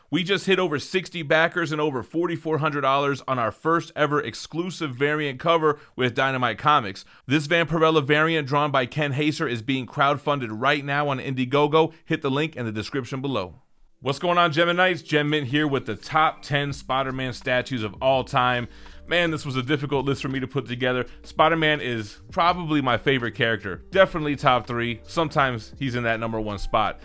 We just hit over 60 backers and over $4,400 on our first ever exclusive variant cover with Dynamite Comics. This Vampirella variant drawn by Ken Haser is being crowdfunded right now on Indiegogo. Hit the link in the description below. What's going on, Geminites? Gem Mint here with the top 10 Spider-Man statues of all time. Man, this was a difficult list for me to put together. Spider-Man is probably my favorite character. Definitely top 3. Sometimes he's in that #1 spot.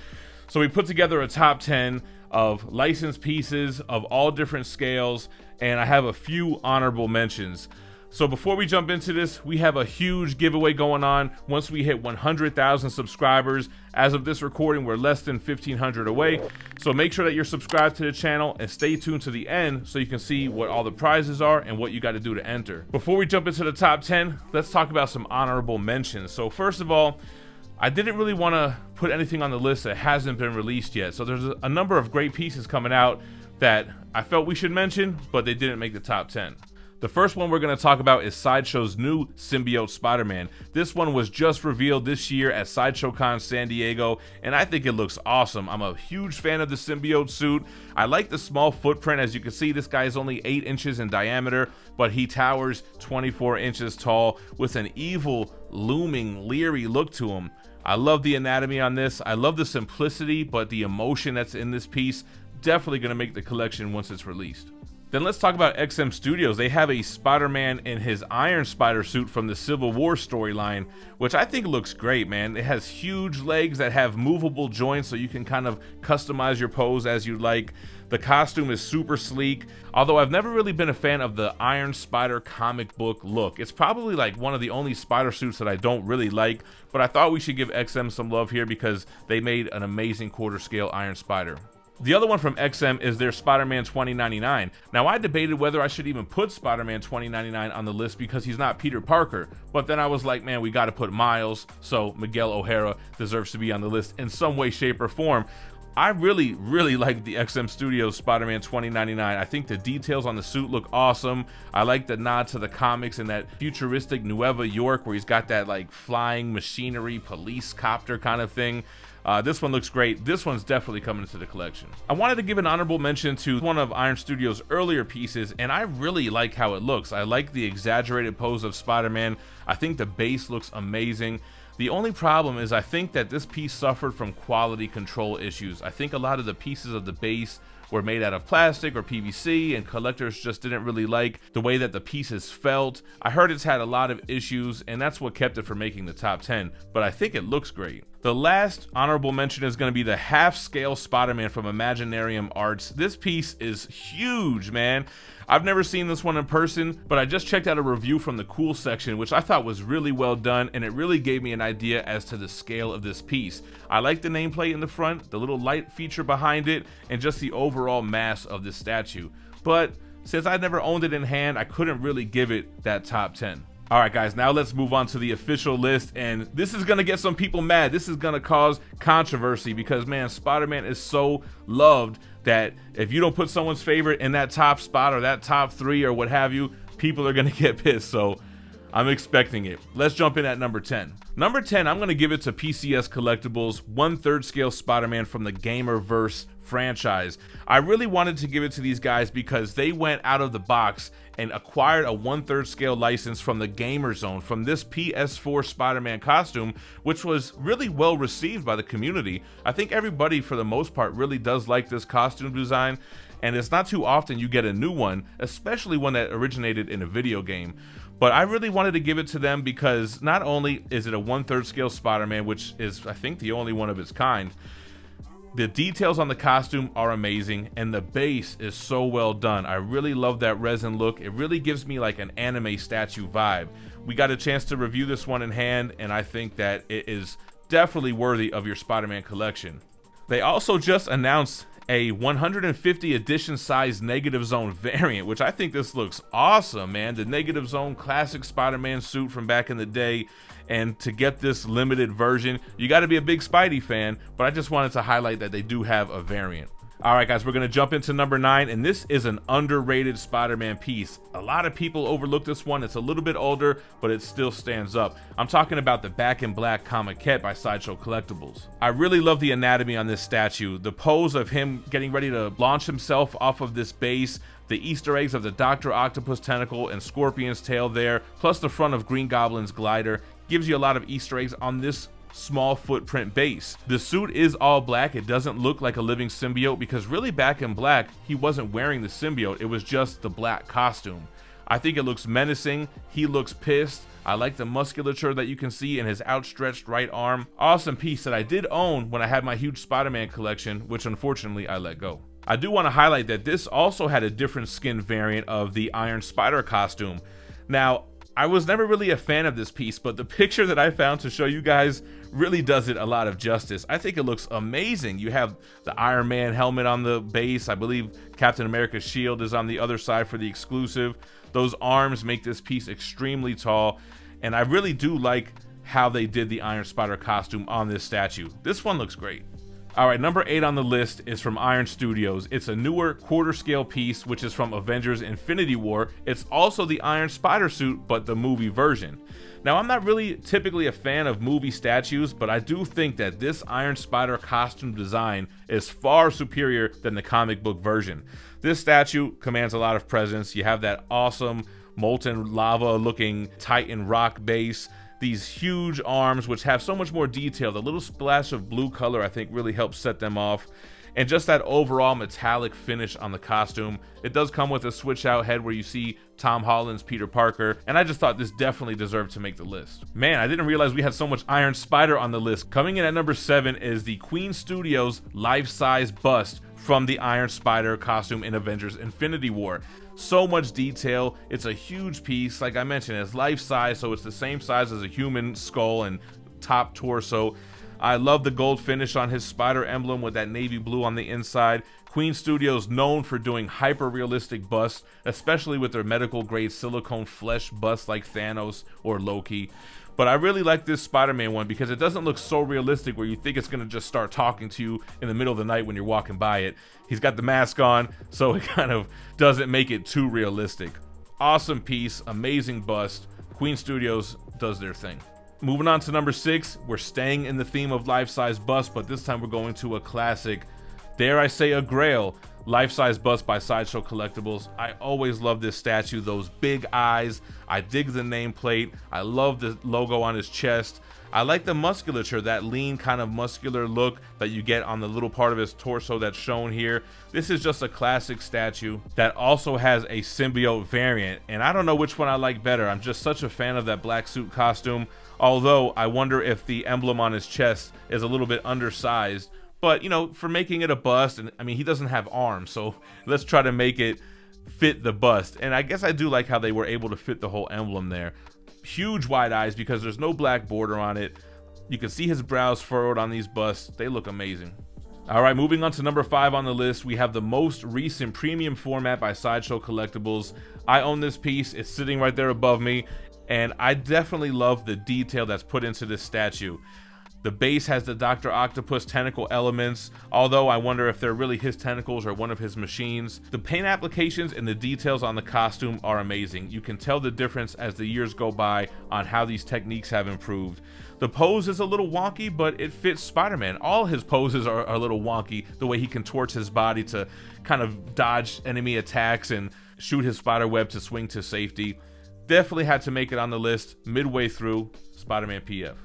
So we put together a top 10 of licensed pieces of all different scales, and I have a few honorable mentions. So before we jump into this, we have a huge giveaway going on once we hit 100,000 subscribers. As of this recording, we're less than 1,500 away. So make sure that you're subscribed to the channel and stay tuned to the end so you can see what all the prizes are and what you got to do to enter. Before we jump into the top 10, let's talk about some honorable mentions. So first of all, I didn't really want to put anything on the list that hasn't been released yet. So there's a number of great pieces coming out that I felt we should mention, but they didn't make the top 10. The first one we're going to talk about is Sideshow's new Symbiote Spider-Man. This one was just revealed this year at Sideshow Con San Diego, and I think it looks awesome. I'm a huge fan of the symbiote suit. I like the small footprint. As you can see, this guy is only 8 inches in diameter, but he towers 24 inches tall with an evil, looming, leery look to him. I love the anatomy on this. I love the simplicity, but the emotion that's in this piece, definitely going to make the collection once it's released. Then let's talk about XM Studios. They have a Spider-Man in his Iron Spider suit from the Civil War storyline, which I think looks great, man. It has huge legs that have movable joints so you can kind of customize your pose as you like. The costume is super sleek, although I've never really been a fan of the Iron Spider comic book look. It's probably like one of the only spider suits that I don't really like, but I thought we should give XM some love here because they made an amazing quarter scale Iron Spider. The other one from XM is their Spider-Man 2099. Now, I debated whether I should even put Spider-Man 2099 on the list because he's not Peter Parker, but then I was like, man, we got to put Miles, so Miguel O'Hara deserves to be on the list in some way, shape, or form. I really like the XM Studios Spider-Man 2099. I think the details on the suit look awesome. I like the nod to the comics and that futuristic Nueva York where he's got that like flying machinery police copter kind of thing. This one looks great. This one's definitely coming into the collection. I wanted to give an honorable mention to one of Iron Studios' earlier pieces, and I really like how it looks. I like the exaggerated pose of Spider-Man. I think the base looks amazing. The only problem is I think that this piece suffered from quality control issues. I think a lot of the pieces of the base were made out of plastic or PVC, and collectors just didn't really like the way that the pieces felt. I heard it's had a lot of issues, and that's what kept it from making the top 10, but I think it looks great. The last honorable mention is going to be the half-scale Spider-Man from Imaginarium Arts. This piece is huge, man. I've never seen this one in person, but I just checked out a review from the Cool section, which I thought was really well done, and it really gave me an idea as to the scale of this piece. I like the nameplate in the front, the little light feature behind it, and just the overall mass of this statue. But since I'd never owned it in hand, I couldn't really give it that top 10. All right, guys, now let's move on to the official list, and this is gonna get some people mad. This is gonna cause controversy because, man, Spider-Man is so loved that if you don't put someone's favorite in that top spot or that top 3 or what have you, people are gonna get pissed, so I'm expecting it. Let's jump in at number 10. Number 10, I'm gonna give it to PCS Collectibles, 1/3 scale Spider-Man from the Gamerverse franchise. I really wanted to give it to these guys because they went out of the box and acquired a 1/3 scale license from the Gamer Zone from this PS4 Spider-Man costume, which was really well received by the community. I think everybody, for the most part, really does like this costume design, and it's not too often you get a new one, especially one that originated in a video game. But I really wanted to give it to them because not only is it a 1/3 scale Spider-Man, which is, I think, the only one of its kind, the details on the costume are amazing, and the base is so well done. I really love that resin look. It really gives me like an anime statue vibe. We got a chance to review this one in hand, and I think that it is definitely worthy of your Spider-Man collection. They also just announced a 150 edition size Negative Zone variant, which I think this looks awesome, man. The Negative Zone classic Spider-Man suit from back in the day, and to get this limited version, you got to be a big Spidey fan, but I just wanted to highlight that they do have a variant. All right, guys, we're going to jump into number 9, and this is an underrated Spider-Man piece. A lot of people overlook this one. It's a little bit older, but it still stands up. I'm talking about the Back in Black comiquette by Sideshow Collectibles. I really love the anatomy on this statue. The pose of him getting ready to launch himself off of this base, the Easter eggs of the Dr. Octopus tentacle and Scorpion's tail there, plus the front of Green Goblin's glider, gives you a lot of Easter eggs on this small footprint base. The suit is all black. It doesn't look like a living symbiote because really Back in Black, he wasn't wearing the symbiote. It was just the black costume. I think it looks menacing. He looks pissed. I like the musculature that you can see in his outstretched right arm. Awesome piece that I did own when I had my huge Spider-Man collection, which unfortunately I let go. I do want to highlight that this also had a different skin variant of the Iron Spider costume. Now, I was never really a fan of this piece, but the picture that I found to show you guys really does it a lot of justice. I think it looks amazing. You have the Iron Man helmet on the base. I believe Captain America's shield is on the other side for the exclusive. Those arms make this piece extremely tall, and I really do like how they did the Iron Spider costume on this statue. This one looks great. All right, number 8 on the list is from Iron Studios. It's a newer quarter scale piece, which is from Avengers Infinity War. It's also the Iron Spider suit, but the movie version. Now, I'm not really typically a fan of movie statues, but I do think that this Iron Spider costume design is far superior than the comic book version. This statue commands a lot of presence. You have that awesome molten lava looking Titan rock base. These huge arms, which have so much more detail. The little splash of blue color, I think, really helps set them off. And just that overall metallic finish on the costume. It does come with a switch out head where you see Tom Holland's Peter Parker. And I just thought this definitely deserved to make the list. Man, I didn't realize we had so much Iron Spider on the list. Coming in at number 7 is the Queen Studios life-size bust from the Iron Spider costume in Avengers Infinity War. So much detail. It's a huge piece. Like I mentioned, it's life-size, so it's the same size as a human skull and top torso. I love the gold finish on his spider emblem with that navy blue on the inside. Queen Studios known for doing hyper-realistic busts, especially with their medical-grade silicone flesh busts like Thanos or Loki. But I really like this Spider-Man one because it doesn't look so realistic where you think it's going to just start talking to you in the middle of the night when you're walking by it. He's got the mask on, so it kind of doesn't make it too realistic. Awesome piece, amazing bust. Queen Studios does their thing. Moving on to number 6, we're staying in the theme of life-size bust, but this time we're going to a classic, dare I say a grail, life-size bust by Sideshow Collectibles. I always love this statue, those big eyes. I dig the nameplate. I love the logo on his chest. I like the musculature, that lean kind of muscular look that you get on the little part of his torso that's shown here. This is just a classic statue that also has a symbiote variant, and I don't know which one I like better. I'm just such a fan of that black suit costume, although I wonder if the emblem on his chest is a little bit undersized. But, you know, for making it a bust, and I mean, he doesn't have arms, so let's try to make it fit the bust. And I guess I do like how they were able to fit the whole emblem there. Huge wide eyes because there's no black border on it. You can see his brows furrowed on these busts. They look amazing. All right, moving on to number 5 on the list, we have the most recent premium format by Sideshow Collectibles. I own this piece. It's sitting right there above me, and I definitely love the detail that's put into this statue. The base has the Dr. Octopus tentacle elements, although I wonder if they're really his tentacles or one of his machines. The paint applications and the details on the costume are amazing. You can tell the difference as the years go by on how these techniques have improved. The pose is a little wonky, but it fits Spider-Man. All his poses are a little wonky, the way he contorts his body to kind of dodge enemy attacks and shoot his spider web to swing to safety. Definitely had to make it on the list midway through. Spider-Man PF.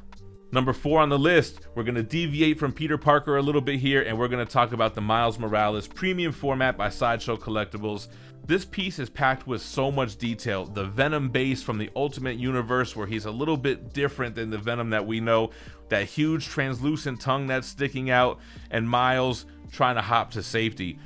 Number 4 on the list, we're going to deviate from Peter Parker a little bit here, and we're going to talk about the Miles Morales premium format by Sideshow Collectibles. This piece is packed with so much detail. The Venom base from the Ultimate Universe, where he's a little bit different than the Venom that we know, that huge translucent tongue that's sticking out, and Miles trying to hop to safety.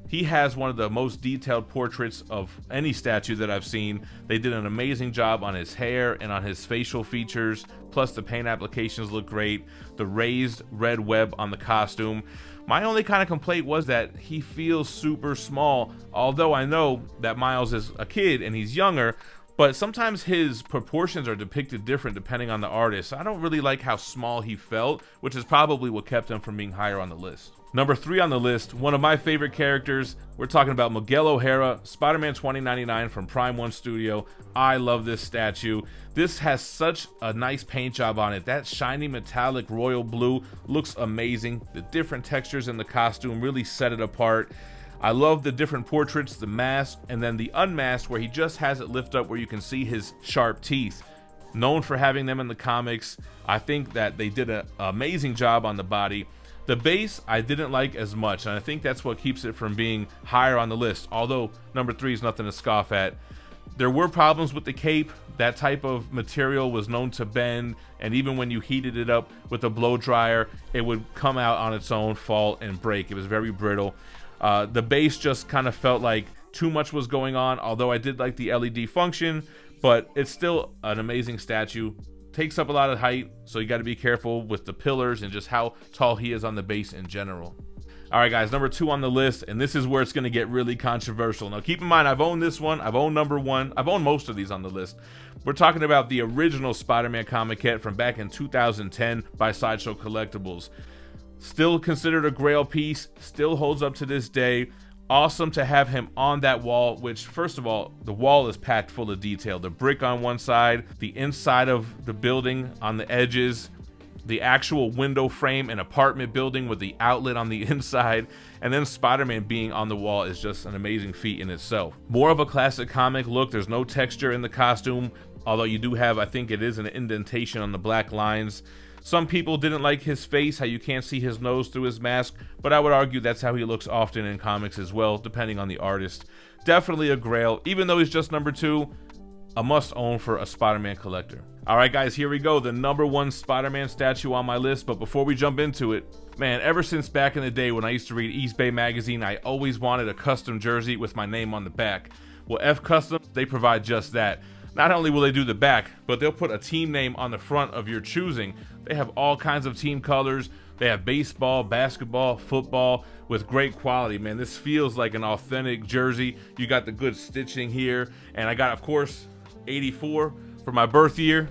He has one of the most detailed portraits of any statue that I've seen. They did an amazing job on his hair and on his facial features, plus the paint applications look great. The raised red web on the costume. My only kind of complaint was that he feels super small, although I know that Miles is a kid and he's younger, but sometimes his proportions are depicted different depending on the artist. I don't really like how small he felt, which is probably what kept him from being higher on the list. Number 3 on the list, one of my favorite characters. We're talking about Miguel O'Hara, Spider-Man 2099 from Prime 1 Studio. I love this statue. This has such a nice paint job on it. That shiny metallic royal blue looks amazing. The different textures in the costume really set it apart. I love the different portraits, the mask, and then the unmasked where he just has it lift up where you can see his sharp teeth. Known for having them in the comics, I think that they did an amazing job on the body. The base I didn't like as much, and I think that's what keeps it from being higher on the list, although number 3 is nothing to scoff at. There were problems with the cape. That type of material was known to bend, and even when you heated it up with a blow dryer, it would come out on its own, fall, and break. It was very brittle. The base just kind of felt like too much was going on, although I did like the LED function, but it's still an amazing statue. Takes up a lot of height, so you got to be careful with the pillars and just how tall he is on the base in general. All right, guys, number 2 on the list, and this is where it's going to get really controversial. Now, keep in mind, I've owned this one. I've owned number 1. I've owned most of these on the list. We're talking about the original Spider-Man comic from back in 2010 by Sideshow Collectibles. Still considered a grail piece, still holds up to this day. Awesome to have him on that wall, which, first of all, the wall is packed full of detail. The brick on one side, the inside of the building on the edges, the actual window frame and apartment building with the outlet on the inside, and then Spider-Man being on the wall is just an amazing feat in itself. More of a classic comic look. There's no texture in the costume, although you do have, I think it is an indentation on the black lines. Some people didn't like his face, how you can't see his nose through his mask, but I would argue that's how he looks often in comics as well, depending on the artist. Definitely a grail, even though he's just number 2, a must own for a Spider-Man collector. All right, guys, here we go. The number 1 Spider-Man statue on my list, but before we jump into it, man, ever since back in the day when I used to read East Bay magazine, I always wanted a custom jersey with my name on the back. Well, Fcustom, they provide just that. Not only will they do the back, but they'll put a team name on the front of your choosing. They have all kinds of team colors. They have baseball, basketball, football with great quality, man. This feels like an authentic jersey. You got the good stitching here. And I got, of course, 84 for my birth year.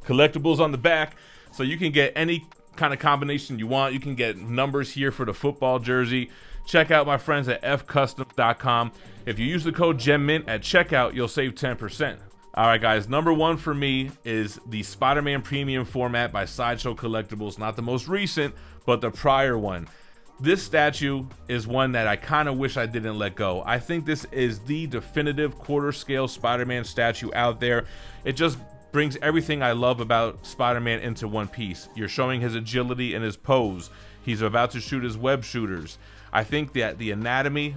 Collectibles on the back. So you can get any kind of combination you want. You can get numbers here for the football jersey. Check out my friends at fcustom.com. If you use the code GemMint at checkout, you'll save 10%. All right, guys, number 1 for me is the Spider-Man Premium format by Sideshow Collectibles. Not the most recent, but the prior one. This statue is one that I kind of wish I didn't let go. I think this is the definitive quarter-scale Spider-Man statue out there. It just brings everything I love about Spider-Man into one piece. You're showing his agility and his pose. He's about to shoot his web shooters. I think that the anatomy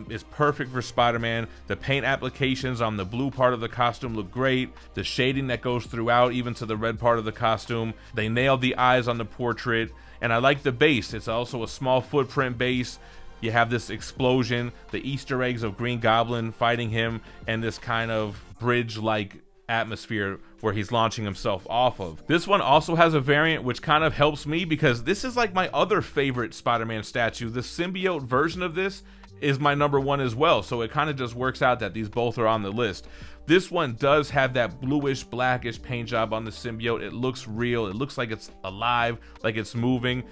is perfect for Spider-Man. The paint applications on the blue part of the costume look great. The shading that goes throughout, even to the red part of the costume. They nailed the eyes on the portrait. And I like the base. It's also a small footprint base. You have this explosion, the Easter eggs of Green Goblin fighting him, and this kind of bridge-like atmosphere where he's launching himself off of. This one also has a variant which kind of helps me because this is like my other favorite Spider-Man statue. The symbiote version of this is my number 1 as well, so it kind of just works out that these both are on the list. This one does have that bluish blackish paint job on the symbiote. It looks real. It looks like it's alive, like it's moving.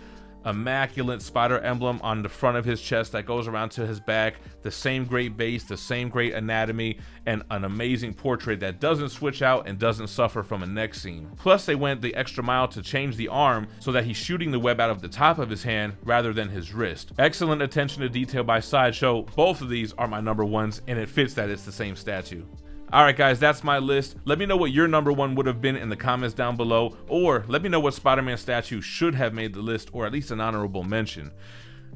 Immaculate spider emblem on the front of his chest that goes around to his back. The same great base, the same great anatomy, and an amazing portrait that doesn't switch out and doesn't suffer from a neck seam. Plus, they went the extra mile to change the arm so that he's shooting the web out of the top of his hand rather than his wrist. Excellent attention to detail by Sideshow. Both of these are my number 1s, and it fits that it's the same statue. Alright, guys, that's my list. Let me know what your number 1 would have been in the comments down below, or let me know what Spider-Man statue should have made the list, or at least an honorable mention.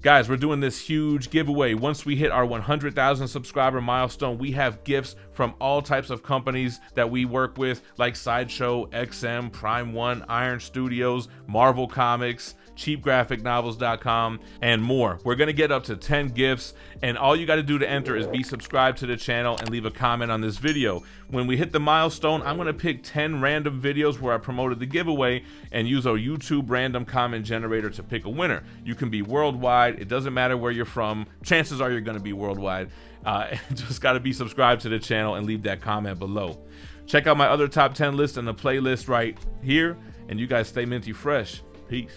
Guys, we're doing this huge giveaway. Once we hit our 100,000 subscriber milestone, we have gifts from all types of companies that we work with, like Sideshow, XM, Prime 1, Iron Studios, Marvel Comics, cheapgraphicnovels.com, and more. We're gonna get up to 10 gifts, and all you got to do to enter is be subscribed to the channel and leave a comment on this video. When we hit the milestone, I'm gonna pick 10 random videos where I promoted the giveaway and use a YouTube random comment generator to pick a winner. You can be worldwide. It doesn't matter where you're from. Chances are you're gonna be worldwide. Just got to be subscribed to the channel and leave that comment below. Check out my other top 10 list and the playlist right here, and you guys stay minty fresh. Peace.